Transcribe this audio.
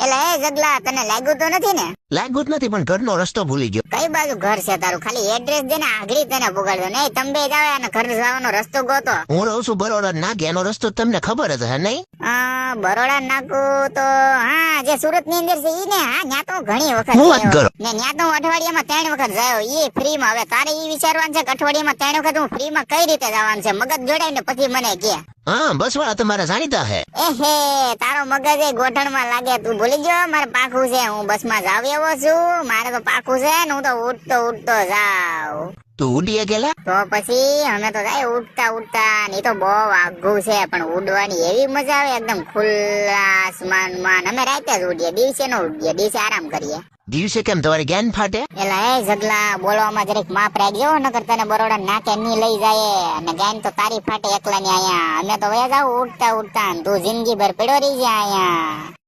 એલા એ જગલા, તને લાગ્યું તો નથી ને? લાગ્યું જ નથી, પણ ઘરનો રસ્તો ભૂલી ગયો. કઈ બાજુ ઘર છે તારું? ખાલી એડ્રેસ દે ને, આગળી તને પુગાડ્યો. નહીં તમે જાવ અને ઘર જવાનો રસ્તો ગોતો. હું રહું છું બરોડા નાકે, એનો રસ્તો તમને ખબર જ હે નહીં? બરોડા નાકું તો હા, જે સુરત ની અંદર છે ઈ ને. હા, ન્યા તો હું ઘણી વખત હું વાત ગયો. કરો? ને ન્યા તો હું અઠવાડિયામાં 3 વખત જાયો, ઈ ફ્રી માં. હવે તારે ઈ વિચારવાનું છે કે અઠવાડિયામાં 3 વખત હું ફ્રી માં કઈ રીતે જવાનું છે? મગજ જોડાય ને પછી મને કે. હા, બસ વાળા તમારા જાણીતા હે. એહે, તારો મગજ એ ગોઠણ માં લાગે. તું ભૂલી ગયો મારે પાકું છે, હું બસ માં જાવ એવો છું. મારે તો પાકું છે ને, હું તો ઉઠતો જાવ. તું ઉડીએ ગયેલા? તો પછી અમે તો જાય ઉડતા ને. ઈ તો બહુ આઘું છે, પણ ઉડવાની એવી મજા આવે, એકદમ ખુલ્લા આસમાનમાં. અમે રાતે જ ઉડીએ, દિવસે ન ઉડીએ. દિવસે આરામ કરીએ. દિવસે કેમ, તમારી જ્ઞાન ફાટે? એલા એ જગલા, બોલવામાં જરીક માપ રાખજો, નકર તને બરોડા નાકે ની લઈ જાય. અને ગાયન તો તારી ફાટે એકલા ની. અહીંયા અમે તો વયા જાવ ઉડતા ને તું જિંદગી ભર પડ્યો રહી જાય અહીંયા.